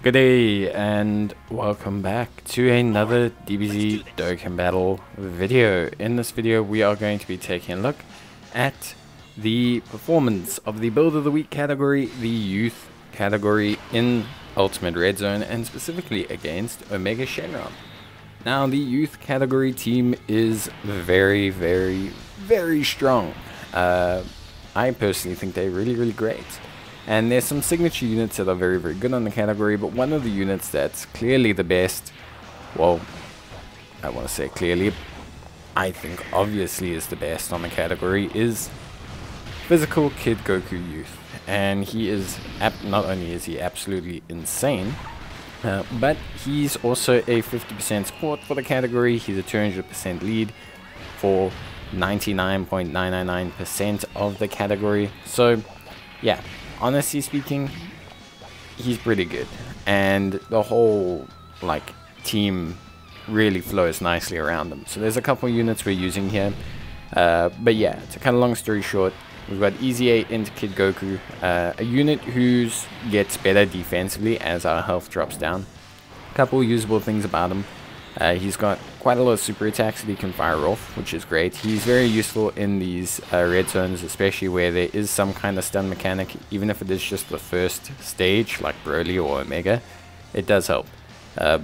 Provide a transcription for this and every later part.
Good day and welcome back to another DBZ Dokkan battle video. In this video we are going to be taking a look at the performance of the Build of the Week category, the Youth category in Ultimate Red Zone, and specifically against Omega Shenron. Now the Youth category team is very strong. I personally think they're really great. And there's some signature units that are very good on the category, but one of the units that's clearly the best, well, I want to say clearly, I think obviously is the best on the category, is Physical Kid Goku Youth. And he is, not only is he absolutely insane, but he's also a 50% support for the category. He's a 200% lead for 99.999% of the category. So, yeah. Honestly speaking, he's pretty good, and the whole team really flows nicely around him. So there's a couple units we're using here, but yeah, to cut a long story short, we've got Easy 8 into Kid Goku, a unit who gets better defensively as our health drops down. A couple usable things about him. He's got quite a lot of super attacks that he can fire off, which is great. He's very useful in these red zones, especially where there is some kind of stun mechanic. Even if it is just the first stage, like Broly or Omega, it does help,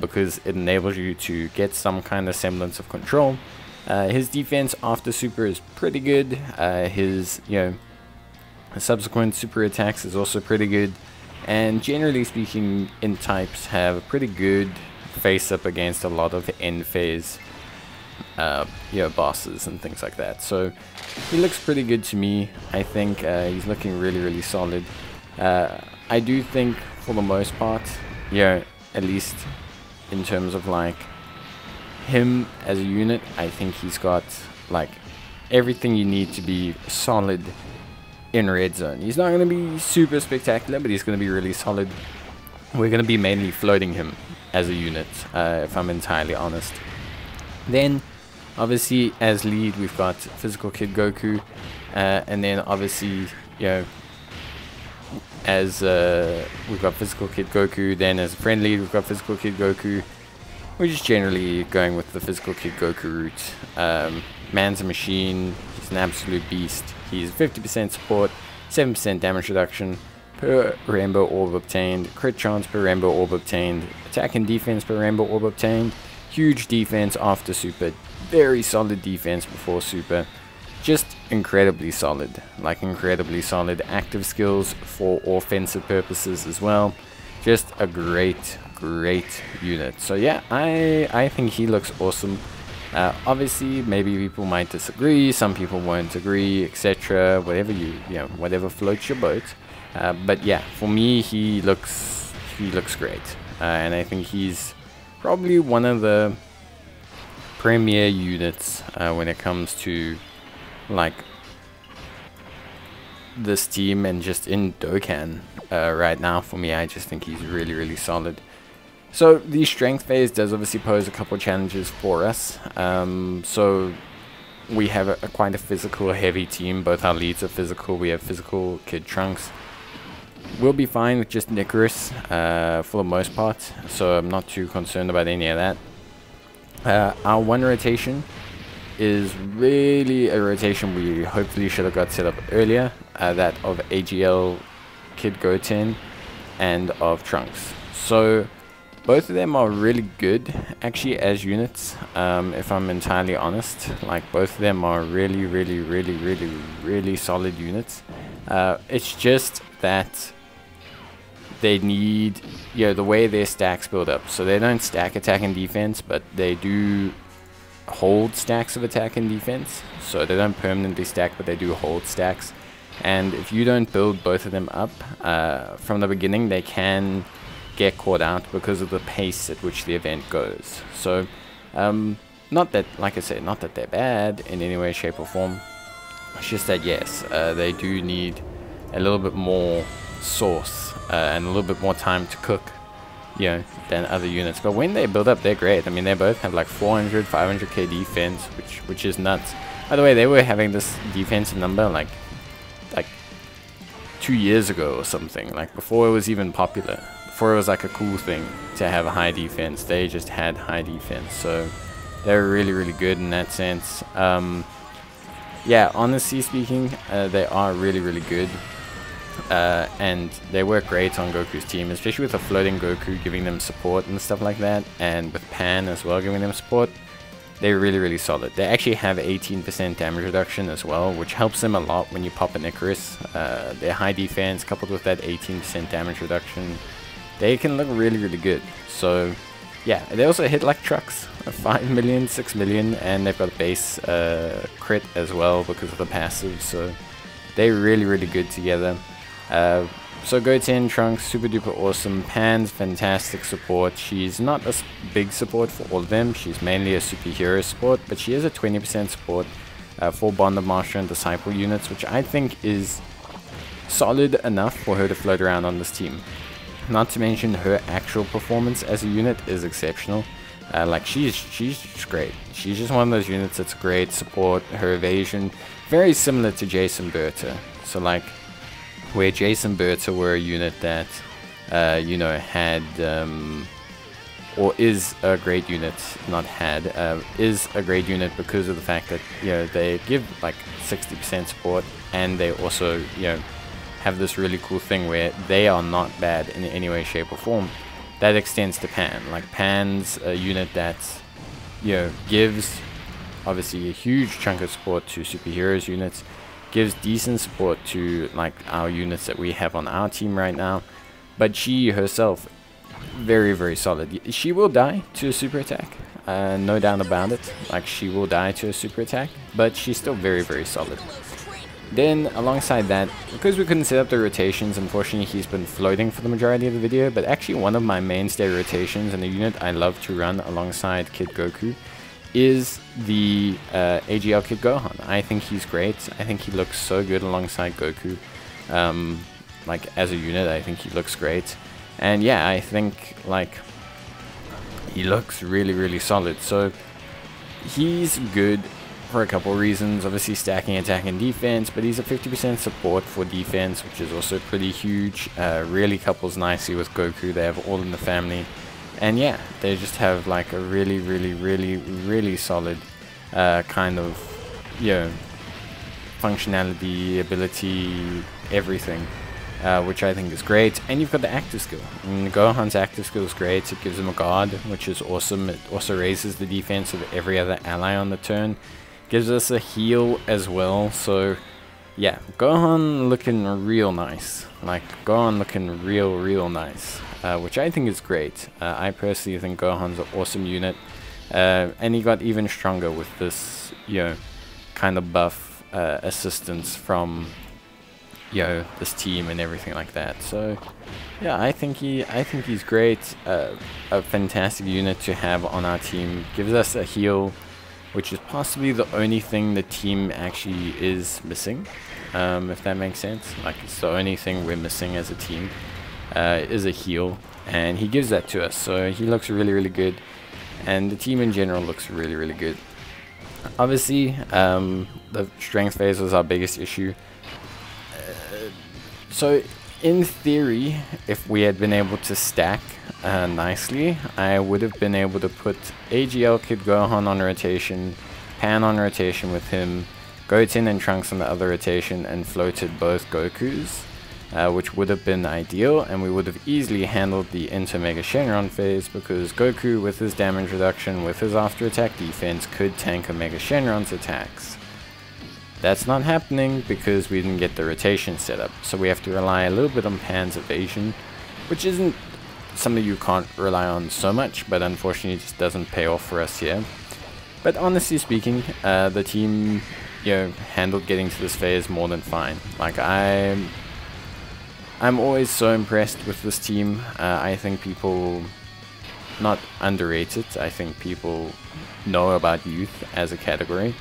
because it enables you to get some kind of semblance of control. His defense after super is pretty good. His subsequent super attacks is also pretty good. And generally speaking, in types have a pretty good face up against a lot of end phase bosses and things like that. So he looks pretty good to me. I think he's looking really solid. I do think for the most part, at least in terms of him as a unit, I think he's got everything you need to be solid in Red Zone. He's not going to be super spectacular, but he's going to be really solid. We're going to be mainly floating him as a unit, if I'm entirely honest. Then obviously as lead we've got Physical Kid Goku, and then obviously as we've got Physical Kid Goku. Then as a friend lead we've got Physical Kid Goku. We're just generally going with the Physical Kid Goku route. Man's a machine, he's an absolute beast. He's 50% support, 7% damage reduction per rainbow orb obtained, crit chance per rainbow orb obtained, attack and defense per rainbow orb obtained, huge defense after super, very solid defense before super, just incredibly solid, incredibly solid. Active skills for offensive purposes as well. Just a great unit. So yeah, I think he looks awesome. Obviously maybe people might disagree, some people won't agree, etc. Whatever whatever floats your boat. But yeah, for me he looks great, and I think he's probably one of the premier units when it comes to this team and just in Dokkan right now. For me, I just think he's really solid. So the strength phase does obviously pose a couple challenges for us. So we have quite a physical heavy team. Both our leads are physical. We have Physical Kid Trunks. We'll be fine with just Nicarus for the most part, so I'm not too concerned about any of that. Our one rotation is really a rotation we hopefully should have got set up earlier, that of AGL Kid Goten and of Trunks. So both of them are really good actually as units, if I'm entirely honest. Both of them are really solid units. It's just that they need, the way their stacks build up. So they don't stack attack and defense, but they do hold stacks of attack and defense. So they don't permanently stack, but they do hold stacks. And if you don't build both of them up from the beginning, they can get caught out because of the pace at which the event goes. So not that, like I said, not that they're bad in any way, shape or form. It's just that yes, they do need a little bit more sauce and a little bit more time to cook, than other units. But when they build up, they're great. I mean, they both have 400, 500k defense, which is nuts. By the way, they were having this defensive number like 2 years ago or something, before it was even popular. before it was like a cool thing to have a high defense, they just had high defense. So they're really, really good in that sense. Yeah, honestly speaking, they are really, really good. And they work great on Goku's team, especially with a floating Goku giving them support and stuff like that, and with Pan as well giving them support. They're really, really solid. They actually have 18% damage reduction as well, which helps them a lot when you pop an Icarus. Their high defense coupled with that 18% damage reduction, they can look really, really good. So yeah, they also hit like trucks, 5 million, 6 million, and they've got a base crit as well because of the passive. So they're really, really good together. So Goten, Trunks, super duper awesome. Pan's fantastic support. She's not a big support for all of them. She's mainly a superhero support, but she is a 20% support for Bond of Master and Disciple units, which I think is solid enough for her to float around on this team. Not to mention her actual performance as a unit is exceptional. Like she's just great. She's just one of those units that's great support. Her evasion, very similar to Jason Berta. So like, where Jason Berta were a unit that, you know, had, or is a great unit, not had, is a great unit because of the fact that, you know, they give like 60% support, and they also, you know, have this really cool thing where they are not bad in any way, shape, or form. That extends to Pan. Like Pan's a unit that, you know, gives obviously a huge chunk of support to superheroes units, gives decent support to like our units that we have on our team right now, but she herself very, very solid. She will die to a super attack, no doubt about it. Like she will die to a super attack, but she's still very, very solid. Then alongside that, because we couldn't set up the rotations, unfortunately he's been floating for the majority of the video, but actually one of my mainstay rotations and the unit I love to run alongside Kid Goku is the AGL Kid Gohan. I think he's great. I think he looks so good alongside Goku. Like as a unit, I think he looks great. And yeah, I think like he looks really, really solid. So he's good for a couple reasons. Obviously stacking attack and defense, but he's a 50% support for defense, which is also pretty huge. Really couples nicely with Goku. They have all in the family. And yeah, they just have like a really, really, really, really solid kind of, you know, functionality, ability, everything, which I think is great. And you've got the active skill. I mean, Gohan's active skill is great. It gives him a guard, which is awesome. It also raises the defense of every other ally on the turn. Gives us a heal as well. So yeah, Gohan looking real nice. Like Gohan looking real nice. Which I think is great. I personally think Gohan's an awesome unit, and he got even stronger with this, you know, kind of buff assistance from, you know, this team and everything like that. So yeah, I think he's great. A fantastic unit to have on our team. Gives us a heal, which is possibly the only thing the team actually is missing, if that makes sense. Like it's the only thing we're missing as a team. Is a heal, and he gives that to us, so he looks really, really good, and the team in general looks really, really good. Obviously, the strength phase was our biggest issue. So in theory, if we had been able to stack nicely, I would have been able to put AGL Kid Gohan on rotation, Pan on rotation with him, Goten and Trunks on the other rotation, and floated both Gokus. Which would have been ideal, and we would have easily handled the Inter Mega Shenron phase, because Goku with his damage reduction, with his after attack defense, could tank a Mega Shenron's attacks. That's not happening because we didn't get the rotation set up, so we have to rely a little bit on Pan's evasion, which isn't something you can't rely on so much, but unfortunately it just doesn't pay off for us here. But honestly speaking, the team, you know, handled getting to this phase more than fine. Like I'm always so impressed with this team. I think people not underrate it. I think people know about youth as a category.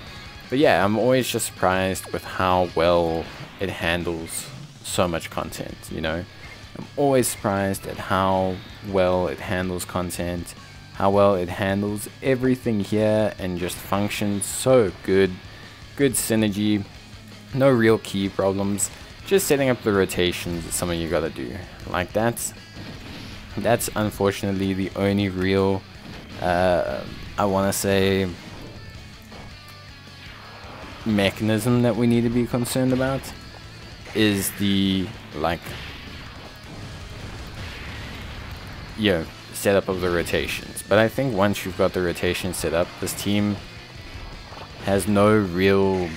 But yeah, I'm always just surprised with how well it handles so much content, you know. I'm always surprised at how well it handles content, how well it handles everything here, and just functions so good. Good synergy, no real key problems. Just setting up the rotations is something you gotta do. Like that's unfortunately the only real, I want to say, mechanism that we need to be concerned about, is the setup of the rotations. But I think once you've got the rotation set up, this team has no real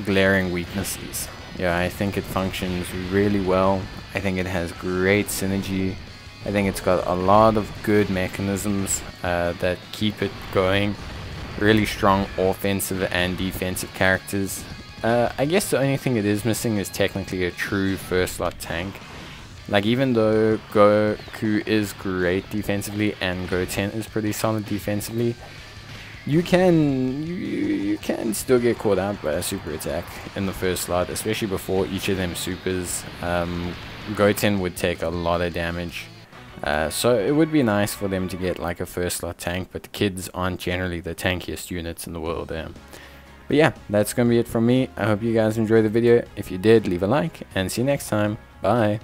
glaring weaknesses. I think it functions really well. I think it has great synergy. I think it's got a lot of good mechanisms that keep it going. Really strong offensive and defensive characters. I guess the only thing it is missing is technically a true first slot tank. Like, even though Goku is great defensively and Goten is pretty solid defensively, you can still get caught out by a super attack in the first slot, especially before each of them supers. Goten would take a lot of damage. So it would be nice for them to get like a first slot tank, but the kids aren't generally the tankiest units in the world. But yeah, that's gonna be it from me. I hope you guys enjoyed the video. If you did, leave a like, and see you next time. Bye.